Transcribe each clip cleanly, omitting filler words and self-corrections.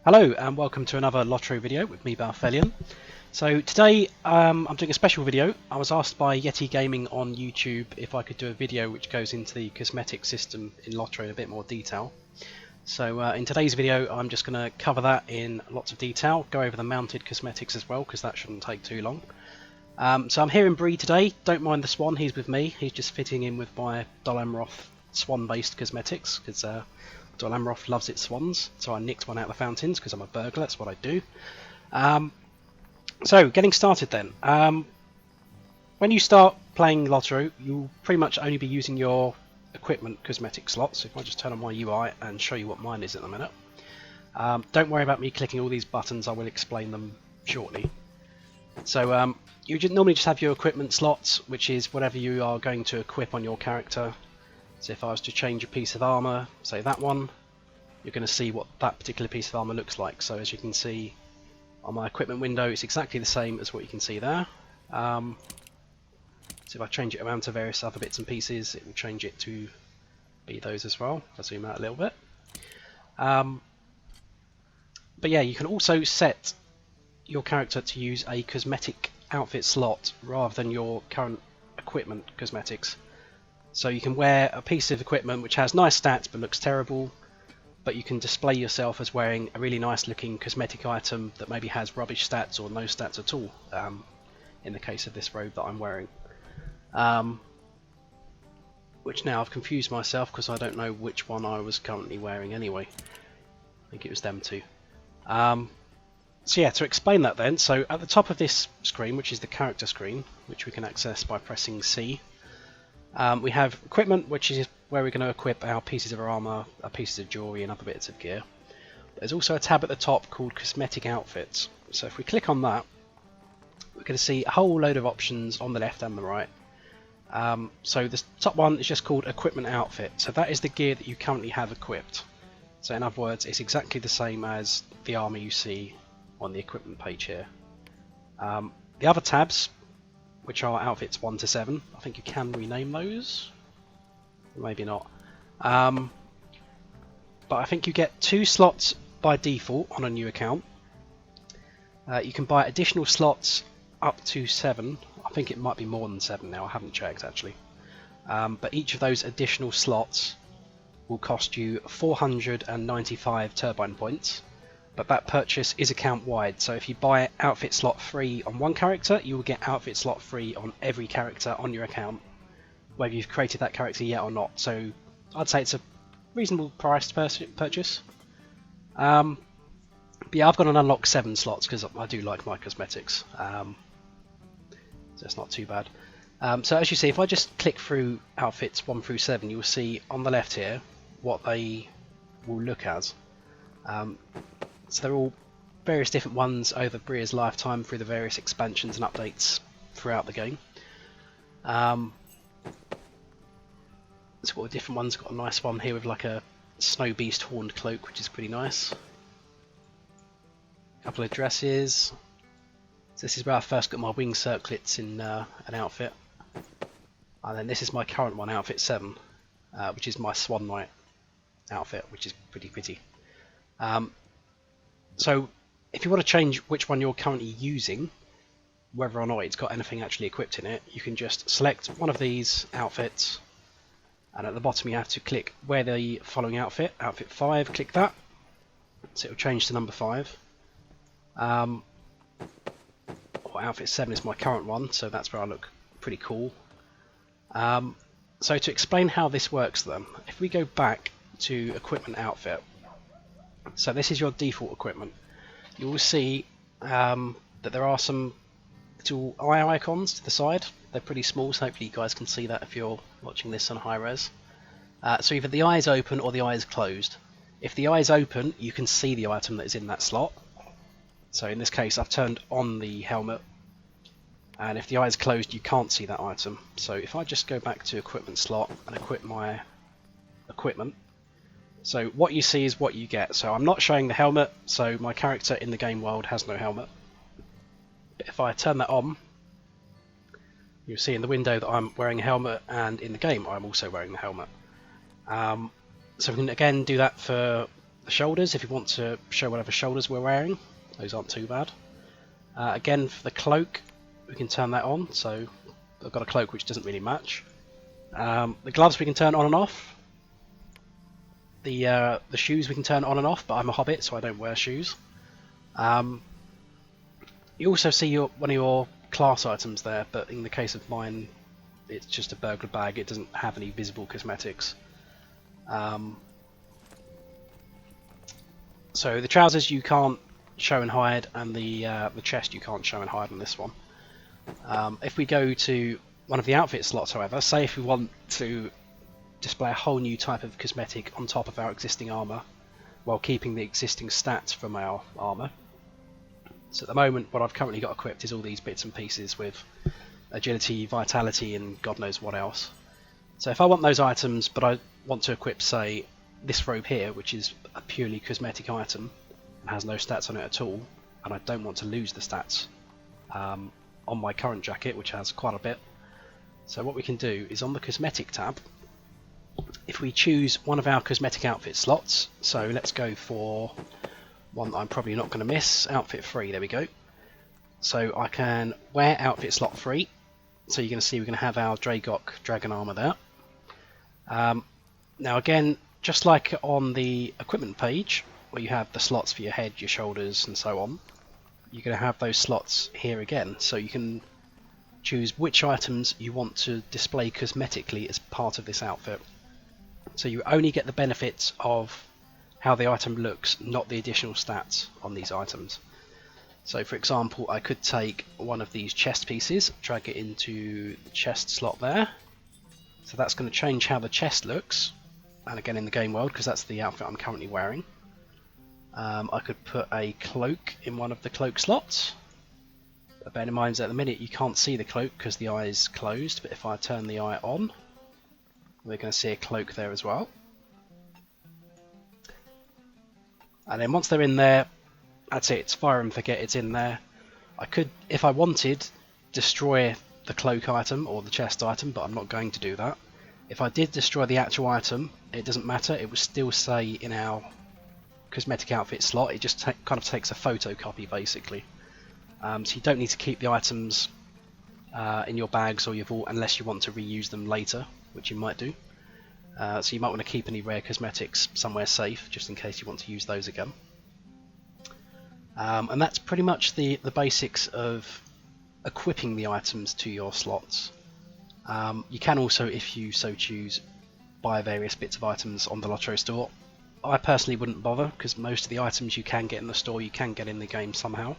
Hello and welcome to another LOTRO video with me, Balthelion. So today I'm doing a special video. I was asked by Yeti Gaming on YouTube if I could do a video which goes into the cosmetic system in LOTRO in a bit more detail. So in today's video I'm just going to cover that in lots of detail, go over the mounted cosmetics as well because that shouldn't take too long. So I'm here in Bree today, don't mind the swan, he's with me, he's just fitting in with my Dol Amroth swan based cosmetics because Dol Amroth loves its swans, so I nicked one out of the fountains because I'm a burglar, that's what I do. So getting started then. When you start playing LOTRO, you'll pretty much only be using your equipment cosmetic slots. If I just turn on my UI and show you what mine is in a minute. Don't worry about me clicking all these buttons, I will explain them shortly. So you normally just have your equipment slots, which is whatever you are going to equip on your character. So if I was to change a piece of armour, say that one, you're going to see what that particular piece of armour looks like. So as you can see on my equipment window, it's exactly the same as what you can see there. So if I change it around to various other bits and pieces, it will change it to be those as well. If I zoom out a little bit. But yeah, you can also set your character to use a cosmetic outfit slot rather than your current equipment cosmetics. So you can wear a piece of equipment which has nice stats but looks terrible, but you can display yourself as wearing a really nice looking cosmetic item that maybe has rubbish stats or no stats at all, in the case of this robe that I'm wearing. Which now I've confused myself because I don't know which one I was currently wearing anyway. I think it was them two. So yeah, to explain that then, so at the top of this screen, which is the character screen, which we can access by pressing C, we have equipment, which is where we're going to equip our pieces of armour, our pieces of jewellery and other bits of gear. There's also a tab at the top called Cosmetic Outfits. So if we click on that, we're going to see a whole load of options on the left and the right. So the top one is just called Equipment Outfit. So that is the gear that you currently have equipped. So in other words, it's exactly the same as the armour you see on the equipment page here. The other tabs, which are outfits 1 to 7, I think you can rename those, maybe not. But I think you get 2 slots by default on a new account. You can buy additional slots up to 7. I think it might be more than 7 now, I haven't checked actually. But each of those additional slots will cost you 495 turbine points. But that purchase is account wide, so if you buy outfit slot free on one character, you will get outfit slot free on every character on your account, whether you've created that character yet or not. So I'd say it's a reasonable priced purchase. But yeah, I've got an unlock 7 slots because I do like my cosmetics, so it's not too bad. So as you see, if I just click through outfits 1 through 7, you'll see on the left here what they will look as. So they're all various different ones over Bria's lifetime through the various expansions and updates throughout the game. So what different ones, got a nice one here with like a snow beast horned cloak, which is pretty nice. A couple of dresses. So this is where I first got my wing circlets in an outfit. And then this is my current one, outfit 7, which is my Swan Knight outfit, which is pretty pretty. So if you want to change which one you're currently using, whether or not it's got anything actually equipped in it, you can just select one of these outfits, and at the bottom you have to click where the following outfit, outfit 5, click that, so it will change to number 5. Outfit 7 is my current one, so that's where I look pretty cool. So to explain how this works then, if we go back to equipment outfit, so this is your default equipment. You will see that there are some little eye icons to the side. They're pretty small, so hopefully you guys can see that if you're watching this on high res. So either the eye is open or the eye is closed. If the eye is open, you can see the item that is in that slot. So in this case, I've turned on the helmet, and if the eye is closed, you can't see that item. So if I just go back to equipment slot and equip my equipment, so what you see is what you get. So I'm not showing the helmet, so my character in the game world has no helmet. But if I turn that on, you'll see in the window that I'm wearing a helmet, and in the game I'm also wearing the helmet. So we can again do that for the shoulders, if you want to show whatever shoulders we're wearing, those aren't too bad. Again, for the cloak, we can turn that on, so I've got a cloak which doesn't really match. The gloves we can turn on and off. The shoes we can turn on and off, but I'm a hobbit, so I don't wear shoes. You also see one of your class items there, but in the case of mine, it's just a burglar bag. It doesn't have any visible cosmetics. So the trousers you can't show and hide, and the chest you can't show and hide on this one. If we go to one of the outfit slots, however, say if we want to display a whole new type of cosmetic on top of our existing armour while keeping the existing stats from our armour. So at the moment what I've currently got equipped is all these bits and pieces with agility, vitality and God knows what else. So if I want those items but I want to equip, say, this robe here, which is a purely cosmetic item and has no stats on it at all, and I don't want to lose the stats on my current jacket, which has quite a bit. So what we can do is on the cosmetic tab, if we choose one of our cosmetic outfit slots, so let's go for one that I'm probably not going to miss, outfit 3, there we go. So I can wear outfit slot 3, so you're going to see we're going to have our Dragok dragon armour there. Now again, just like on the equipment page, where you have the slots for your head, your shoulders and so on, you're going to have those slots here again, so you can choose which items you want to display cosmetically as part of this outfit. So you only get the benefits of how the item looks, not the additional stats on these items. So for example, I could take one of these chest pieces, drag it into the chest slot there. So that's going to change how the chest looks, and again in the game world, because that's the outfit I'm currently wearing. I could put a cloak in one of the cloak slots. But bear in mind that at the minute you can't see the cloak because the eye is closed, but if I turn the eye on, we're going to see a cloak there as well. And then once they're in there, that's it, it's fire and forget, it's in there. I could, if I wanted, destroy the cloak item or the chest item, but I'm not going to do that. If I did destroy the actual item, it doesn't matter, it would still say in our cosmetic outfit slot, it just kind of takes a photocopy basically. So you don't need to keep the items in your bags or your vault unless you want to reuse them later, which you might do. So you might want to keep any rare cosmetics somewhere safe, just in case you want to use those again. And that's pretty much the basics of equipping the items to your slots. You can also, if you so choose, buy various bits of items on the LOTRO store. I personally wouldn't bother, because most of the items you can get in the store, you can get in the game somehow.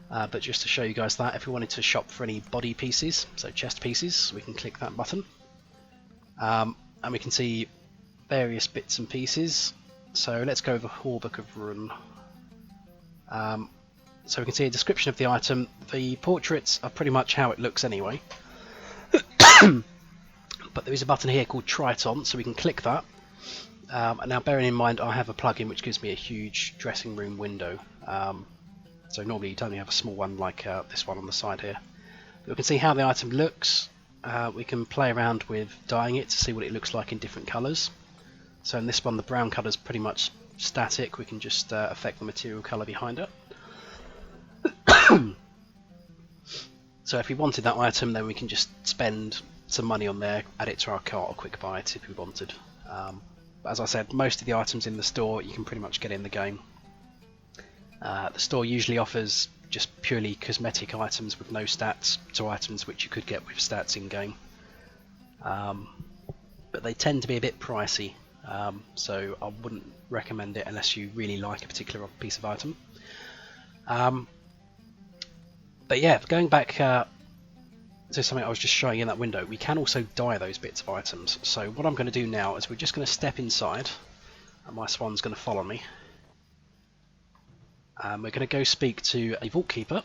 But just to show you guys that, if we wanted to shop for any body pieces, so chest pieces, we can click that button. And we can see various bits and pieces. So let's go over Hallbook of Run. So we can see a description of the item. The portraits are pretty much how it looks anyway. But there is a button here called Triton, so we can click that. And now bearing in mind I have a plugin which gives me a huge dressing room window. So normally you'd only have a small one like this one on the side here. But we can see how the item looks. We can play around with dyeing it to see what it looks like in different colours. So in this one the brown colour is pretty much static, we can just affect the material colour behind it. So if we wanted that item, then we can just spend some money on there, add it to our cart or quick buy it if we wanted. But as I said, most of the items in the store you can pretty much get in the game. The store usually offers just purely cosmetic items with no stats to items which you could get with stats in game. But they tend to be a bit pricey, so I wouldn't recommend it unless you really like a particular piece of item. But yeah, going back to something I was just showing in that window, we can also dye those bits of items. So what I'm going to do now is we're just going to step inside, and my swan's going to follow me. We're going to go speak to a vault keeper.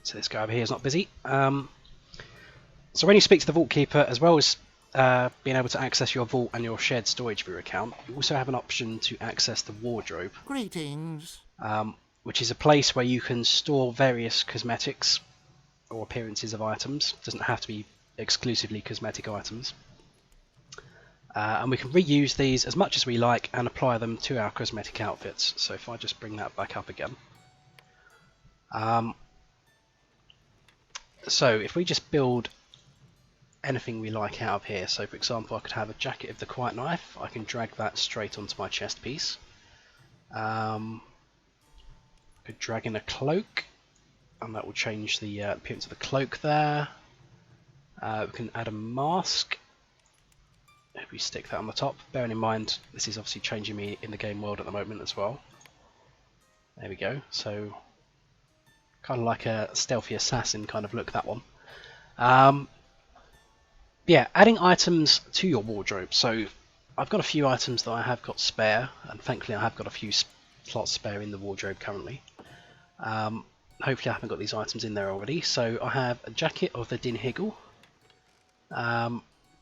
So this guy over here is not busy. So when you speak to the vault keeper, as well as being able to access your vault and your shared storage viewer account, you also have an option to access the wardrobe. Greetings. Which is a place where you can store various cosmetics or appearances of items. It doesn't have to be exclusively cosmetic items. And we can reuse these as much as we like and apply them to our cosmetic outfits. So if I just bring that back up again. So if we just build anything we like out of here, so for example I could have a jacket of the quiet knife, I can drag that straight onto my chest piece. I could drag in a cloak, and that will change the appearance of the cloak there. We can add a mask. If we stick that on the top, bearing in mind this is obviously changing me in the game world at the moment as well. There we go, so kind of like a stealthy assassin kind of look, that one. Yeah, adding items to your wardrobe. So I've got a few items that I have got spare, and thankfully I have got a few slots spare in the wardrobe currently. Hopefully I haven't got these items in there already. So I have a jacket of the Din Higgle,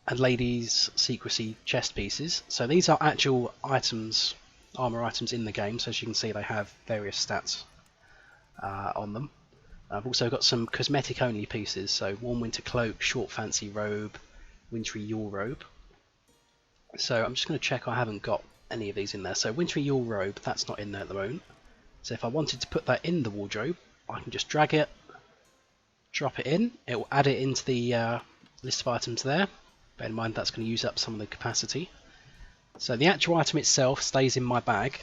and ladies' secrecy chest pieces. So these are actual items, armor items in the game. So as you can see, they have various stats on them. I've also got some cosmetic only pieces. So warm winter cloak, short fancy robe, wintry Yule robe. So I'm just going to check I haven't got any of these in there. So wintry Yule robe, that's not in there at the moment. So if I wanted to put that in the wardrobe, I can just drag it, drop it in. It will add it into the list of items there. Bear in mind that's going to use up some of the capacity. So the actual item itself stays in my bag,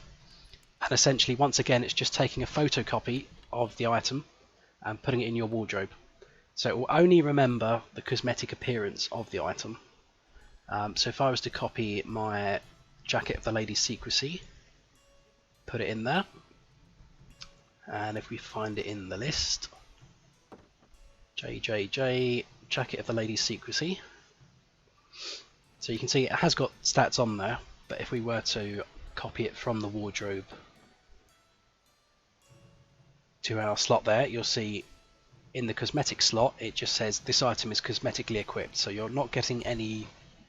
and essentially once again it's just taking a photocopy of the item and putting it in your wardrobe. So it will only remember the cosmetic appearance of the item. So if I was to copy my jacket of the lady's secrecy, put it in there, and if we find it in the list, JJJ, jacket of the lady's secrecy. So you can see it has got stats on there, but if we were to copy it from the wardrobe to our slot there, you'll see in the cosmetic slot it just says this item is cosmetically equipped, so you're not getting any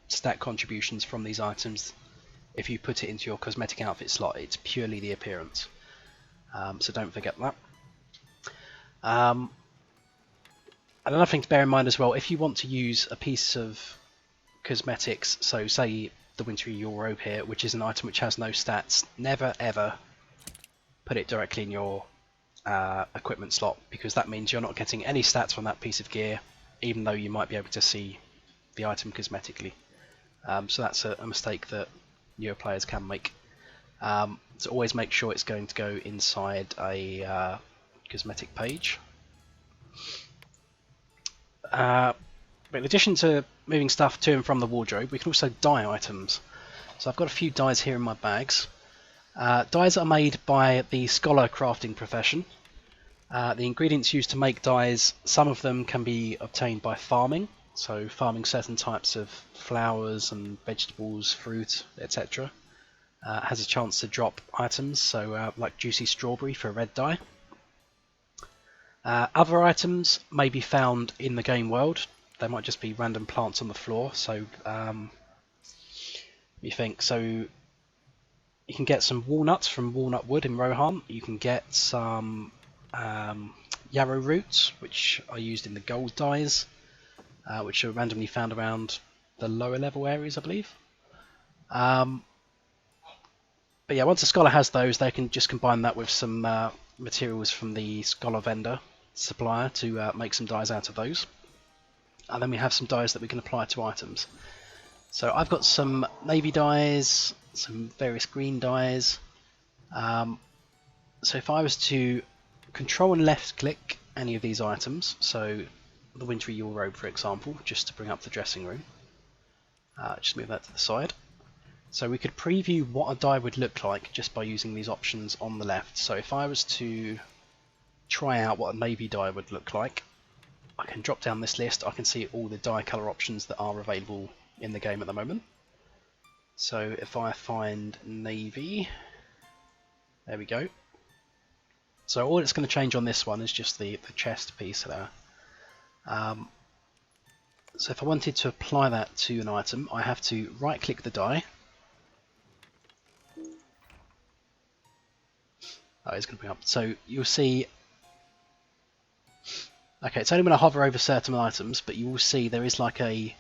stat contributions from these items if you put it into your cosmetic outfit slot. It's purely the appearance, so don't forget that. Another thing to bear in mind as well, if you want to use a piece of cosmetics, so say the wintry Yule robe here, which is an item which has no stats, never ever put it directly in your equipment slot, because that means you're not getting any stats from that piece of gear, even though you might be able to see the item cosmetically. So that's a mistake that newer players can make. So always make sure it's going to go inside a cosmetic page. But in addition to moving stuff to and from the wardrobe, we can also dye items. So I've got a few dyes here in my bags. Dyes are made by the scholar crafting profession. The ingredients used to make dyes, some of them can be obtained by farming, so farming certain types of flowers and vegetables, fruit, etc. Has a chance to drop items, so like juicy strawberry for a red dye. Other items may be found in the game world. They might just be random plants on the floor, so you think so. You can get some walnuts from walnut wood in Rohan. You can get some yarrow roots, which are used in the gold dyes, which are randomly found around the lower level areas, I believe. But yeah, once a scholar has those, they can just combine that with some materials from the scholar vendor supplier to make some dyes out of those. And then we have some dyes that we can apply to items. So I've got some navy dyes, some various green dyes. So if I was to control and left click any of these items, so the wintry Yule robe for example, just to bring up the dressing room, just move that to the side. So we could preview what a dye would look like just by using these options on the left. So if I was to try out what a navy dye would look like, I can drop down this list. I can see all the dye colour options that are available in the game at the moment. So if I find navy, there we go. So all it's going to change on this one is just the chest piece there. So if I wanted to apply that to an item, I have to right click the dye. Oh, it's going to bring up. So you'll see. Okay, it's only when I hover over certain items, but you will see there is like a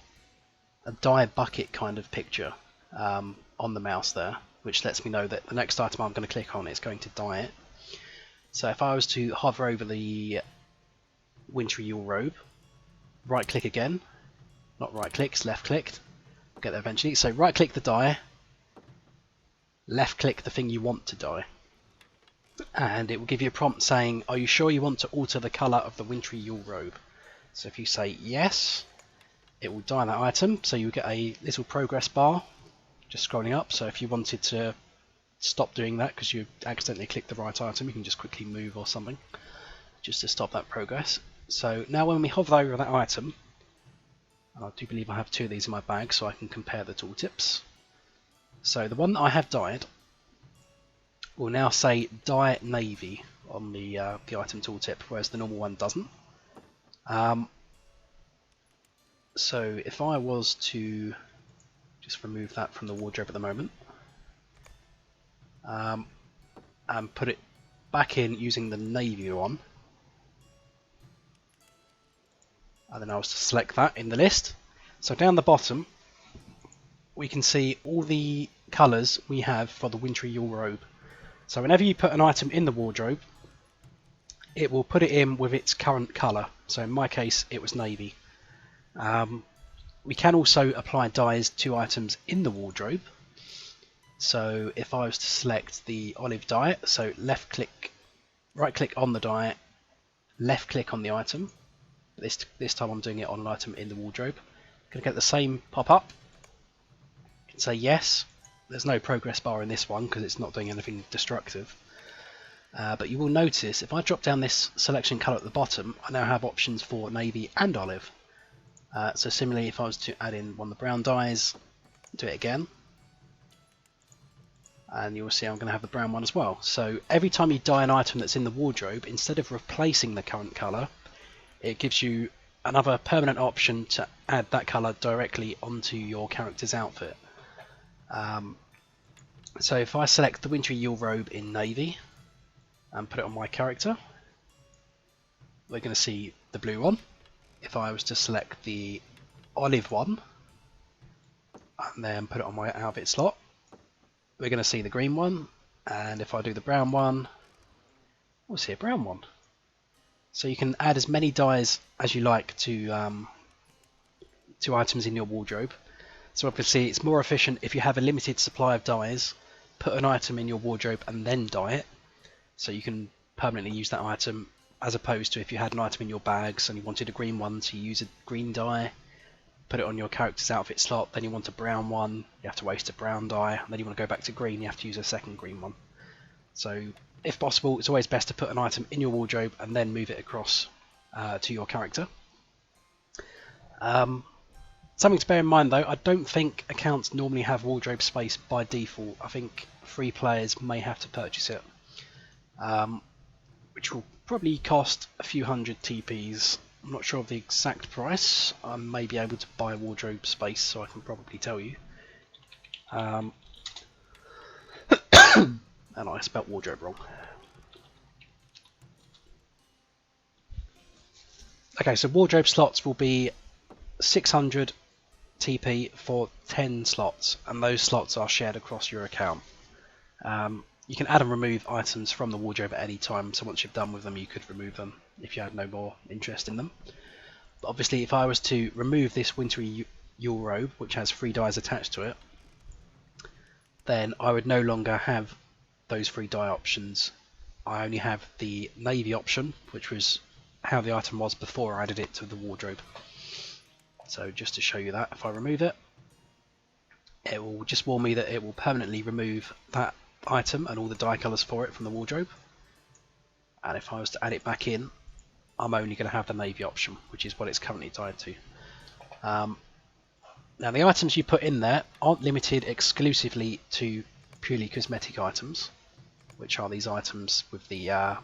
dye bucket kind of picture on the mouse there, which lets me know that the next item I'm going to click on is going to dye it. So if I was to hover over the wintry Yule robe, right click again, not right click, it's left clicked, we'll get there eventually. So right click the dye, left click the thing you want to dye, and it will give you a prompt saying, are you sure you want to alter the colour of the wintry Yule robe? So if you say yes, it will dye that item, so you get a little progress bar just scrolling up. So if you wanted to stop doing that because you accidentally clicked the right item, you can just quickly move or something just to stop that progress. So now when we hover over that item, and I do believe I have 2 of these in my bag so I can compare the tooltips. So the one that I have dyed will now say dye navy on the item tooltip, whereas the normal one doesn't. So if I was to just remove that from the wardrobe at the moment, and put it back in using the navy one, and then I was to select that in the list. So down the bottom we can see all the colours we have for the wintry Yule robe. So whenever you put an item in the wardrobe, it will put it in with its current colour. So in my case it was navy. We can also apply dyes to items in the wardrobe. So if I was to select the olive dye, so left click, right click on the dye, left click on the item. This time I'm doing it on an item in the wardrobe. Going to get the same pop up. You can say yes. There's no progress bar in this one because it's not doing anything destructive. But you will notice if I drop down this selection colour at the bottom, I now have options for navy and olive. So similarly, if I was to add in one of the brown dyes, do it again, and you'll see I'm going to have the brown one as well. So every time you dye an item that's in the wardrobe, instead of replacing the current colour, it gives you another permanent option to add that colour directly onto your character's outfit. So if I select the wintry Yule robe in navy and put it on my character, we're going to see the blue one. If I was to select the olive one and then put it on my outfit slot, we're going to see the green one, and if I do the brown one, we'll see a brown one. So you can add as many dyes as you like to items in your wardrobe. So obviously it's more efficient if you have a limited supply of dyes, put an item in your wardrobe and then dye it, so you can permanently use that item, as opposed to if you had an item in your bags and you wanted a green one, so you use a green dye, put it on your character's outfit slot, then you want a brown one, you have to waste a brown dye, and then you want to go back to green, you have to use a second green one. So if possible, it's always best to put an item in your wardrobe and then move it across to your character. Something to bear in mind though, I don't think accounts normally have wardrobe space by default. I think free players may have to purchase it, which will probably cost a few hundred TPs. I'm not sure of the exact price. I may be able to buy wardrobe space, so I can probably tell you. And I spelt wardrobe wrong. Okay, so wardrobe slots will be 600 TP for 10 slots, and those slots are shared across your account. You can add and remove items from the wardrobe at any time, so once you're done with them you could remove them if you had no more interest in them. But obviously if I was to remove this wintry Yule robe, which has 3 dyes attached to it, then I would no longer have those 3 dye options. I only have the navy option, which was how the item was before I added it to the wardrobe. So just to show you that, if I remove it, it will just warn me that it will permanently remove that item and all the dye colours for it from the wardrobe. And if I was to add it back in, I'm only going to have the navy option, which is what it's currently tied to. Now the items you put in there aren't limited exclusively to purely cosmetic items, which are these items with the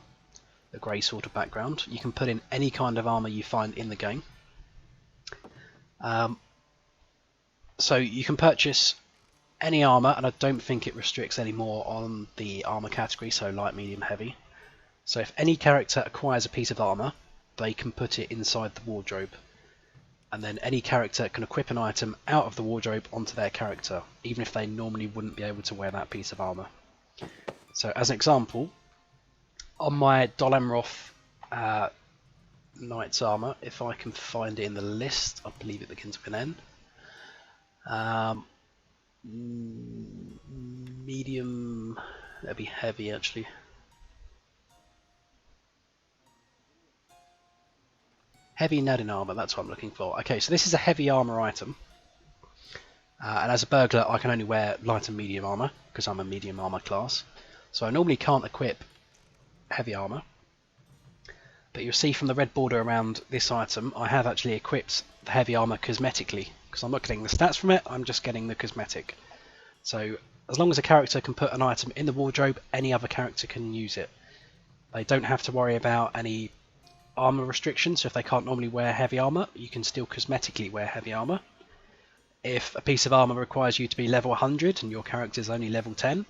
grey sort of background. You can put in any kind of armour you find in the game. So you can purchase any armour, and I don't think it restricts any more on the armour category, so light, medium, heavy. So if any character acquires a piece of armour, they can put it inside the wardrobe. and then any character can equip an item out of the wardrobe onto their character, even if they normally wouldn't be able to wear that piece of armour. So as an example, on my Dol Amroth Knight's armour, if I can find it in the list, I believe it begins with an N. Medium, that'd be heavy actually. Heavy Nadin armor, that's what I'm looking for. Okay, so this is a heavy armor item. And as a burglar, I can only wear light and medium armor, because I'm a medium armor class. So I normally can't equip heavy armor. But you'll see from the red border around this item, I have actually equipped the heavy armor cosmetically, because I'm not getting the stats from it, I'm just getting the cosmetic. So as long as a character can put an item in the wardrobe, any other character can use it. They don't have to worry about any armor restrictions, so if they can't normally wear heavy armor, you can still cosmetically wear heavy armor. If a piece of armor requires you to be level 100 and your character is only level 10,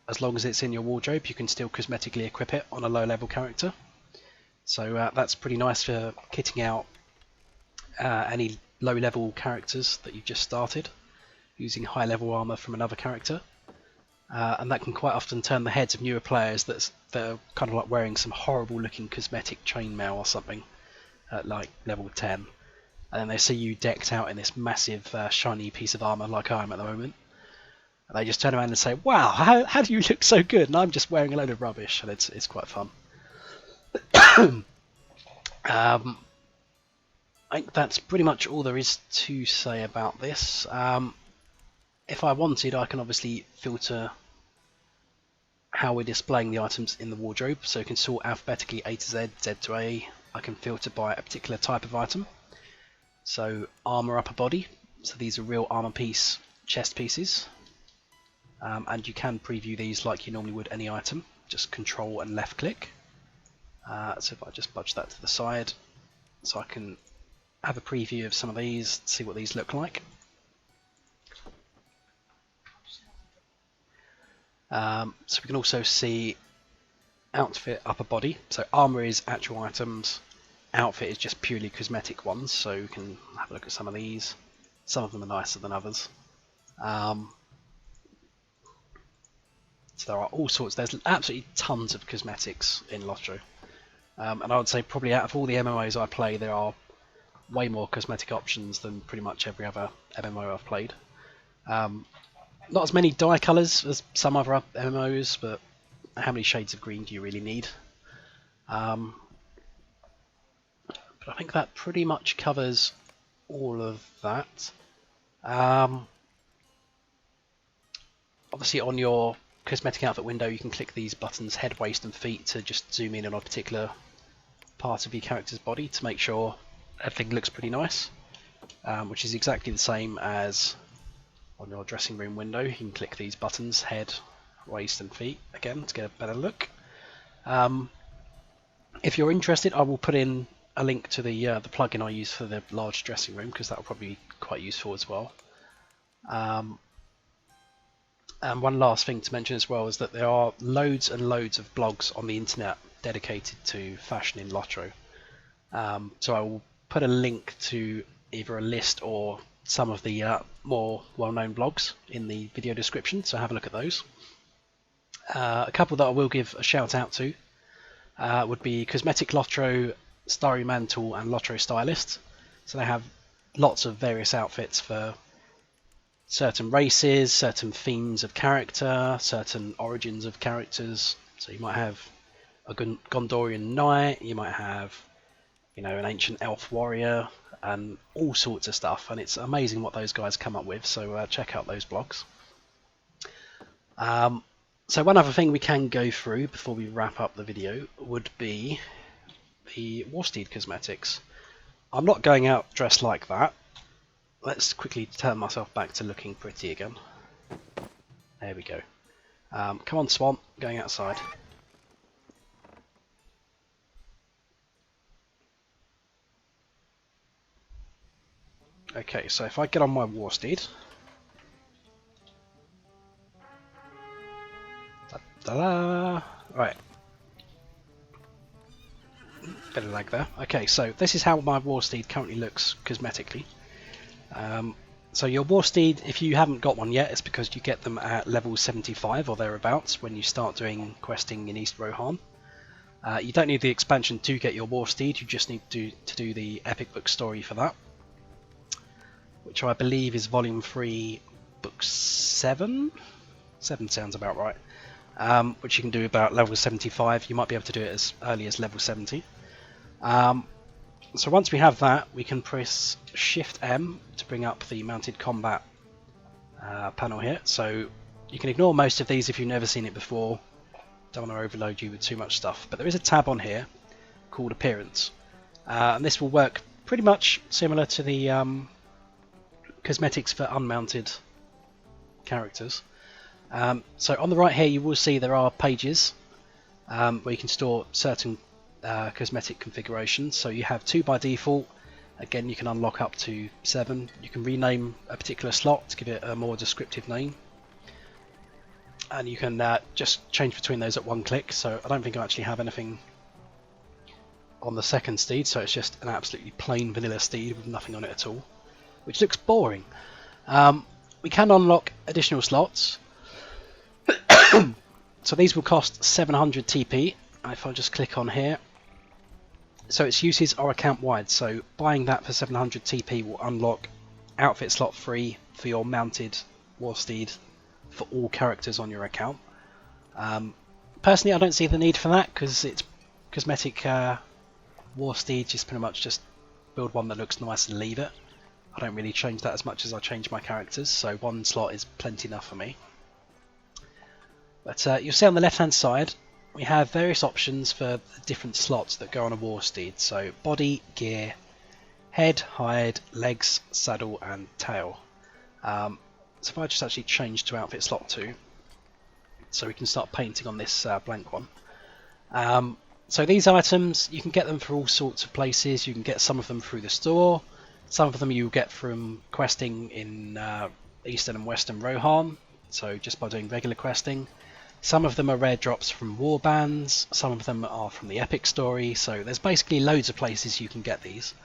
as long as it's in your wardrobe, you can still cosmetically equip it on a low level character. So that's pretty nice for kitting out any low level characters that you've just started, using high level armor from another character. And that can quite often turn the heads of newer players that are kind of like wearing some horrible looking cosmetic chainmail or something at like level 10, and then they see you decked out in this massive shiny piece of armor like I am at the moment, and they just turn around and say, wow, how do you look so good, and I'm just wearing a load of rubbish, and it's quite fun. I think that's pretty much all there is to say about this. If I wanted, I can obviously filter how we're displaying the items in the wardrobe, so you can sort alphabetically A to Z, Z to A. I can filter by a particular type of item. So armor upper body, so these are real armor piece chest pieces, and you can preview these like you normally would any item, just control and left click. So if I just budge that to the side, so I can have a preview of some of these, see what these look like. So we can also see outfit upper body, so armor is actual items, outfit is just purely cosmetic ones, so we can have a look at some of these. Some of them are nicer than others. So there are all sorts, there's absolutely tons of cosmetics in LOTRO. And I would say probably out of all the MMOs I play, there are way more cosmetic options than pretty much every other MMO I've played. Not as many dye colours as some other MMOs, but how many shades of green do you really need? But I think that pretty much covers all of that. Obviously on your cosmetic outfit window you can click these buttons head, waist and feet to just zoom in on a particular part of your character's body to make sure everything looks pretty nice, which is exactly the same as on your dressing room window. You can click these buttons head, waist and feet again to get a better look. If you're interested, I will put in a link to the plugin I use for the large dressing room, because that will probably be quite useful as well. And one last thing to mention as well is that there are loads and loads of blogs on the internet dedicated to fashion in LOTRO. So I will put a link to either a list or some of the more well-known blogs in the video description, so have a look at those. A couple that I will give a shout out to would be Cosmetic LOTRO, Starry Mantle and LOTRO Stylist. So they have lots of various outfits for certain races, certain themes of character, certain origins of characters. So you might have a Gondorian knight, you might have, you know, an ancient elf warrior, and all sorts of stuff. And it's amazing what those guys come up with. So check out those blogs. So one other thing we can go through before we wrap up the video would be the War-Steed cosmetics. I'm not going out dressed like that. Let's quickly turn myself back to looking pretty again. There we go. Come on, Swan, going outside. Okay, so if I get on my War-Steed. Ta-da! Right. Bit of lag there. Okay, so this is how my War-Steed currently looks cosmetically. So your War-Steed, if you haven't got one yet, it's because you get them at level 75 or thereabouts when you start doing questing in East Rohan. You don't need the expansion to get your War-Steed, you just need to do the Epic Book story for that, which I believe is Volume 3, Book 7? 7 sounds about right. Which you can do about level 75. You might be able to do it as early as level 70. So once we have that, we can press Shift M to bring up the mounted combat panel here. So you can ignore most of these if you've never seen it before. Don't want to overload you with too much stuff. But there is a tab on here called Appearance. And this will work pretty much similar to the cosmetics for unmounted characters. So on the right here you will see there are pages where you can store certain cosmetic configurations. So you have 2 by default. Again, you can unlock up to 7. You can rename a particular slot to give it a more descriptive name, and you can just change between those at one click. So I don't think I actually have anything on the second steed, so it's just an absolutely plain vanilla steed with nothing on it at all, which looks boring. We can unlock additional slots. So these will cost 700 TP. If I just click on here, so its uses are account wide, so buying that for 700 TP will unlock outfit slot free for your mounted War-Steed for all characters on your account. Personally, I don't see the need for that because it's cosmetic War-Steed, just pretty much just build one that looks nice and leave it. I don't really change that as much as I change my characters, so one slot is plenty enough for me. But you'll see on the left hand side we have various options for the different slots that go on a War-Steed. So body, gear, head, hide, legs, saddle and tail. So if I just actually change to outfit slot 2, so we can start painting on this blank one. So these items, you can get them for all sorts of places. You can get some of them through the store, some of them you get from questing in Eastern and Western Rohan, so just by doing regular questing. Some of them are rare drops from war bands, some of them are from the epic story, so there's basically loads of places you can get these.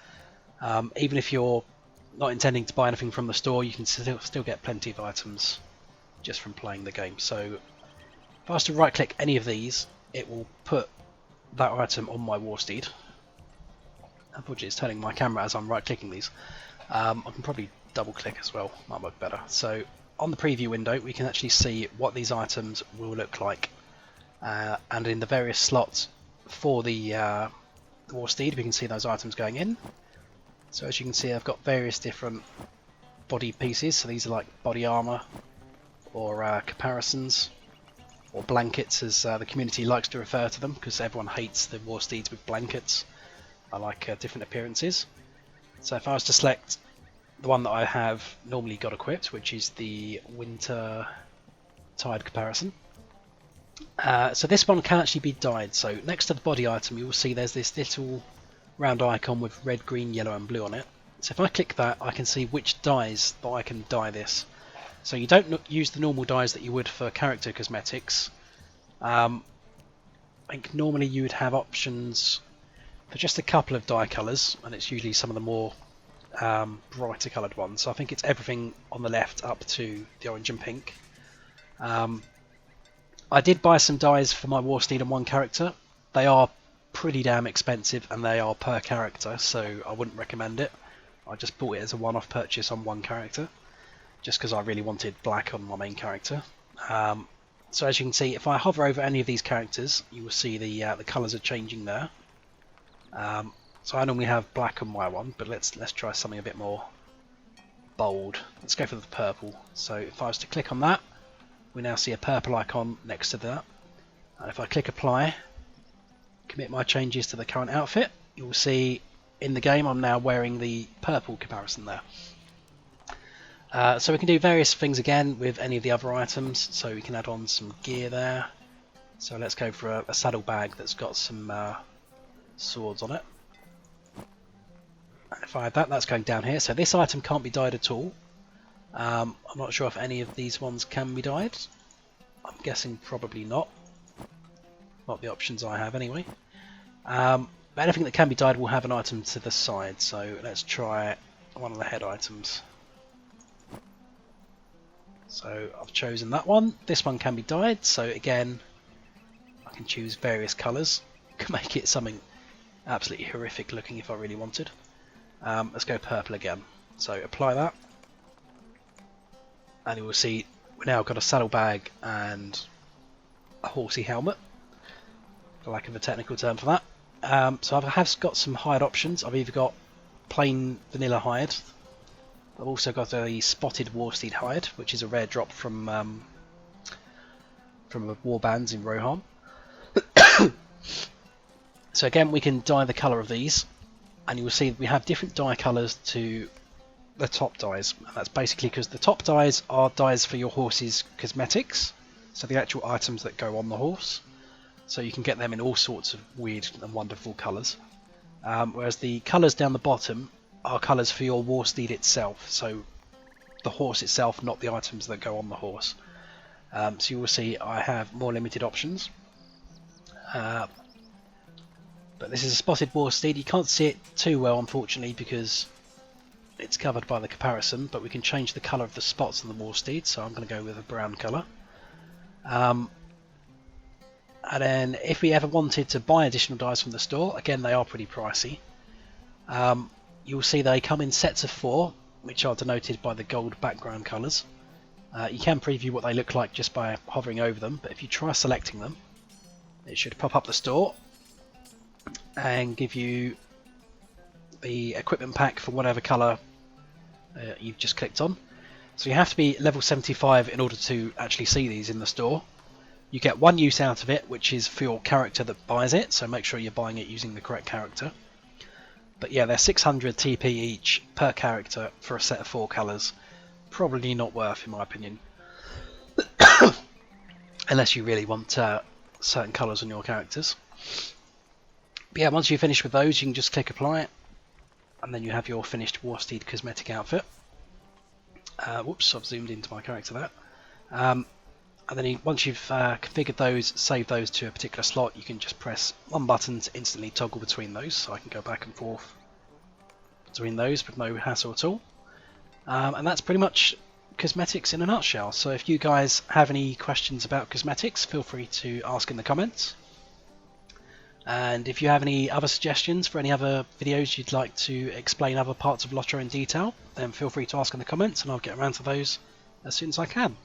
Even if you're not intending to buy anything from the store, you can still get plenty of items just from playing the game. So if I was to right click any of these, it will put that item on my War-Steed. Unfortunately it's turning my camera as I'm right clicking these. I can probably double click as well, might work better. So on the preview window we can actually see what these items will look like, and in the various slots for the War-Steed we can see those items going in. So as you can see I've got various different body pieces, so these are like body armor or caparisons or blankets as the community likes to refer to them, because everyone hates the War-Steeds with blankets. I like different appearances. So if I was to select the one that I have normally got equipped, which is the Winter Tide comparison. So this one can actually be dyed. So next to the body item you will see there's this little round icon with red, green, yellow and blue on it. So if I click that I can see which dyes that I can dye this. So you don't use the normal dyes that you would for character cosmetics. I think normally you would have options for just a couple of dye colours, and it's usually some of the more brighter coloured ones. So I think it's everything on the left up to the orange and pink. I did buy some dyes for my War-Steed and one character. They are pretty damn expensive and they are per character, so I wouldn't recommend it. I just bought it as a one-off purchase on one character, just because I really wanted black on my main character. So as you can see, if I hover over any of these characters, you will see the colours are changing there. So I normally have black on my one, but let's try something a bit more bold. Let's go for the purple. So if I was to click on that, we now see a purple icon next to that. And if I click apply, commit my changes to the current outfit, you will see in the game I'm now wearing the purple comparison there. So we can do various things again with any of the other items. So we can add on some gear there. So let's go for a saddle bag that's got some swords on it. If I add that, that's going down here. So this item can't be dyed at all. I'm not sure if any of these ones can be dyed. I'm guessing probably not. Not the options I have anyway. But anything that can be dyed will have an item to the side, so let's try one of the head items. So I've chosen that one. This one can be dyed, so again I can choose various colours. Can make it something absolutely horrific looking if I really wanted. Let's go purple again. So apply that, and you will see we've now got a saddlebag and a horsey helmet, for lack of a technical term for that. So I have got some hide options. I've either got plain vanilla hide. I've also got a spotted War-Steed hide, which is a rare drop from war bands in Rohan. So again, we can dye the colour of these, and you will see we have different dye colours to the top dyes. And that's basically because the top dyes are dyes for your horse's cosmetics, so the actual items that go on the horse. So you can get them in all sorts of weird and wonderful colours. Whereas the colours down the bottom are colours for your War-Steed itself, so the horse itself, not the items that go on the horse. So you will see I have more limited options. But this is a spotted War-Steed. You can't see it too well, unfortunately, because it's covered by the comparison, but we can change the colour of the spots on the War-Steed, so I'm going to go with a brown colour. And then if we ever wanted to buy additional dyes from the store, again they are pretty pricey. You'll see they come in sets of 4, which are denoted by the gold background colours. You can preview what they look like just by hovering over them, but if you try selecting them, it should pop up the store and give you the equipment pack for whatever colour you've just clicked on. So you have to be level 75 in order to actually see these in the store. You get one use out of it, which is for your character that buys it, so make sure you're buying it using the correct character. But yeah, they're 600 TP each per character for a set of 4 colours. Probably not worth, in my opinion. Unless you really want certain colours on your characters. But yeah, once you finish with those, you can just click apply, and then you have your finished War-Steed cosmetic outfit. Whoops, I've zoomed into my character there. And then once you've configured those, save those to a particular slot, you can just press one button to instantly toggle between those, so I can go back and forth between those with no hassle at all. And that's pretty much cosmetics in a nutshell. So if you guys have any questions about cosmetics, feel free to ask in the comments. And if you have any other suggestions for any other videos you'd like to explain other parts of LOTRO in detail, then feel free to ask in the comments and I'll get around to those as soon as I can.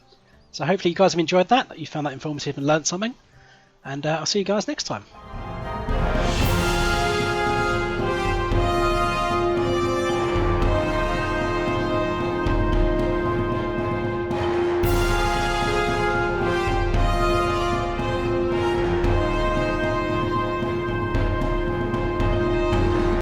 So hopefully you guys have enjoyed that you found that informative and learned something. And I'll see you guys next time.